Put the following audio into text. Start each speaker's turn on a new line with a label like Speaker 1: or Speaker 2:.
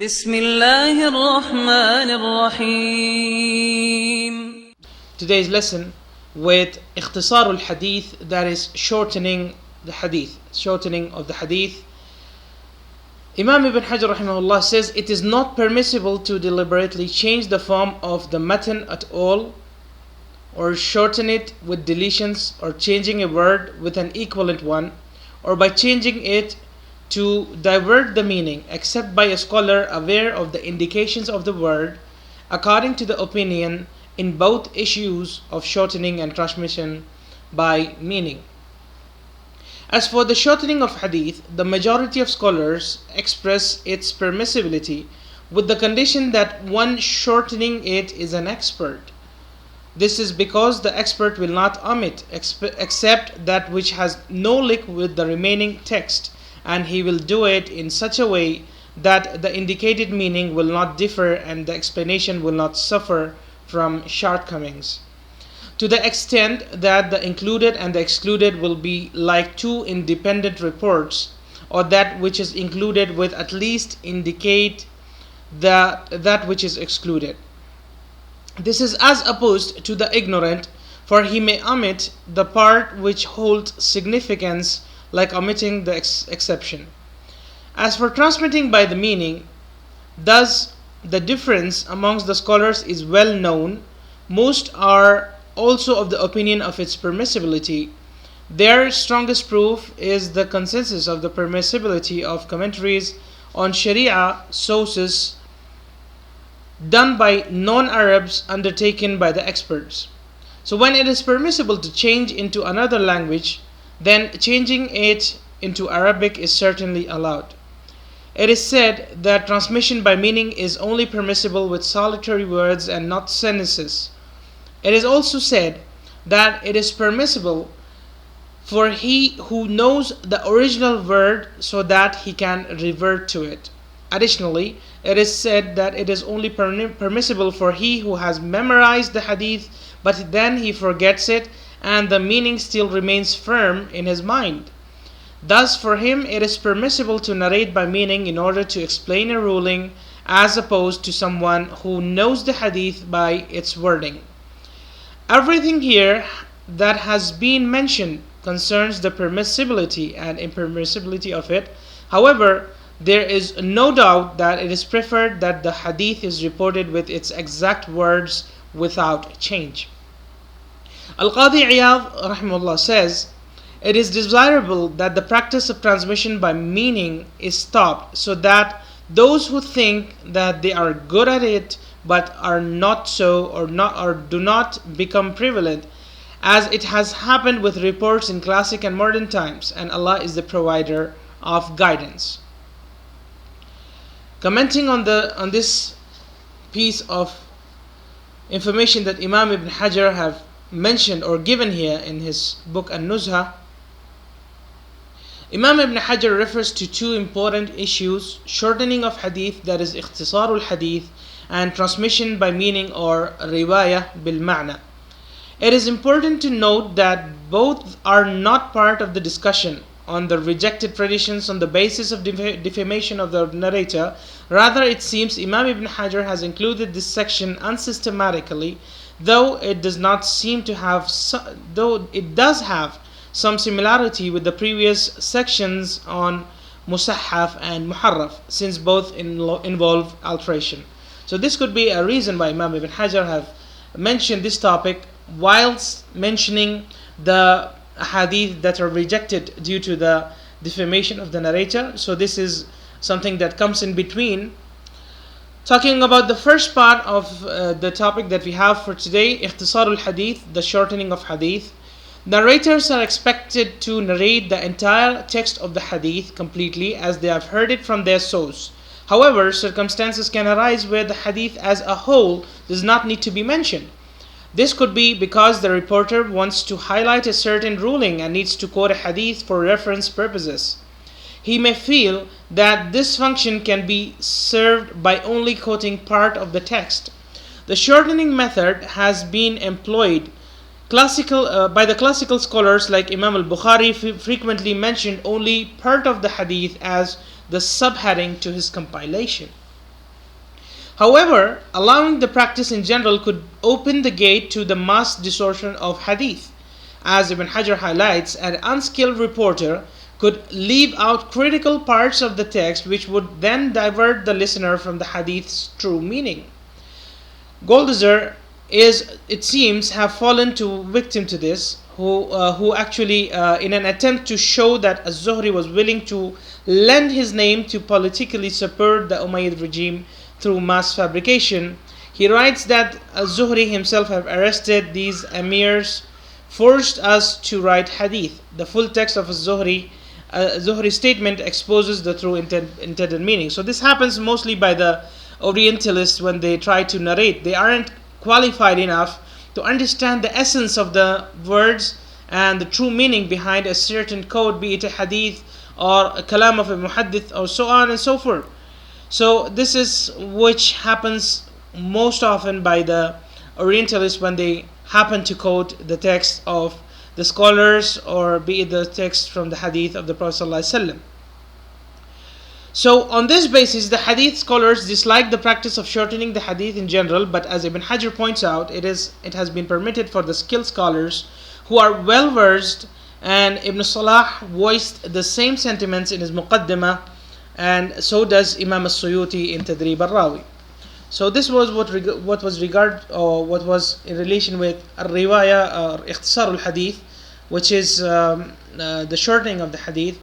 Speaker 1: بسم الله الرحمن الرحيم.
Speaker 2: Today's lesson with Ikhtisaar al-Hadith, that is shortening the Hadith, shortening of the Hadith. Imam Ibn Hajar rahimahullah says it is not permissible to deliberately change the form of the matan at all, or shorten it with deletions, or changing a word with an equivalent one, or by changing it to divert the meaning, except by a scholar aware of the indications of the word, according to the opinion in both issues of shortening and transmission by meaning. As for the shortening of hadith, the majority of scholars express its permissibility with the condition that one shortening it is an expert. This is because the expert will not omit except that which has no link with the remaining text, and he will do it in such a way that the indicated meaning will not differ and the explanation will not suffer from shortcomings, to the extent that the included and the excluded will be like two independent reports, or that which is included will at least indicate that which is excluded. This is as opposed to the ignorant, for he may omit the part which holds significance, like omitting the exception. As for transmitting by the meaning, thus the difference amongst the scholars is well known. Most are also of the opinion of its permissibility. Their strongest proof is the consensus of the permissibility of commentaries on Sharia sources done by non-Arabs, undertaken by the experts. So when it is permissible to change into another language, then changing it into Arabic is certainly allowed. It is said that transmission by meaning is only permissible with solitary words and not sentences. It is also said that it is permissible for he who knows the original word so that he can revert to it. Additionally, it is said that it is only permissible for he who has memorized the hadith but then he forgets it and the meaning still remains firm in his mind. Thus, for him it is permissible to narrate by meaning in order to explain a ruling, as opposed to someone who knows the hadith by its wording. Everything here that has been mentioned concerns the permissibility and impermissibility of it. However, there is no doubt that it is preferred that the hadith is reported with its exact words without change. Al-Qadi Iyad rahimahullah says, it is desirable that the practice of transmission by meaning is stopped, so that those who think that they are good at it but are not so, or do not become prevalent, as it has happened with reports in classic and modern times, and Allah is the provider of guidance. Commenting on this piece of information that Imam Ibn Hajar have mentioned or given here in his book An-Nuzha, Imam Ibn Hajar refers to two important issues: shortening of hadith, that is Ikhtisaar al-Hadith, and transmission by meaning, or riwayah bil ma'na. It is important to note that both are not part of the discussion on the rejected traditions on the basis of defamation of the narrator. Rather, it seems Imam Ibn Hajar has included this section unsystematically, though it does have some similarity with the previous sections on Musahhaf and Muharraf, since both involve alteration. So this could be a reason why Imam Ibn Hajar have mentioned this topic whilst mentioning the hadith that are rejected due to the defamation of the narrator. So this is something that comes in between. Talking about the first part of the topic that we have for today, Ikhtisaar al-Hadith, the shortening of hadith. Narrators are expected to narrate the entire text of the hadith completely as they have heard it from their source. However, circumstances can arise where the hadith as a whole does not need to be mentioned. This could be because the reporter wants to highlight a certain ruling and needs to quote a hadith for reference purposes. He may feel that this function can be served by only quoting part of the text. The shortening method has been employed by the classical scholars like Imam al-Bukhari frequently mentioned only part of the hadith as the subheading to his compilation. However, allowing the practice in general could open the gate to the mass distortion of hadith. As Ibn Hajar highlights, an unskilled reporter could leave out critical parts of the text which would then divert the listener from the hadith's true meaning. Goldizer is, it seems, have fallen victim to this, who actually, in an attempt to show that Az-Zuhri was willing to lend his name to politically support the Umayyad regime through mass fabrication, he writes that Az-Zuhri himself have arrested these emirs, forced us to write hadith. The full text of Zuhri's statement exposes the true intended meaning. So this happens mostly by the Orientalists when they try to narrate. They aren't qualified enough to understand the essence of the words and the true meaning behind a certain code, be it a hadith or a kalam of a muhaddith or so on and so forth. So this is which happens most often by the Orientalists when they happen to quote the text of the scholars or be it the text from the hadith of the Prophet ﷺ. So on this basis, the hadith scholars dislike the practice of shortening the hadith in general, but as Ibn Hajar points out, it has been permitted for the skilled scholars who are well versed, and Ibn Salah voiced the same sentiments in his Muqaddimah, and so does Imam al-Suyuti in Tadrib al-Rawi. So this was what was in relation with al-Riwaya or Ikhtisaar al-Hadith, which is the shortening of the hadith.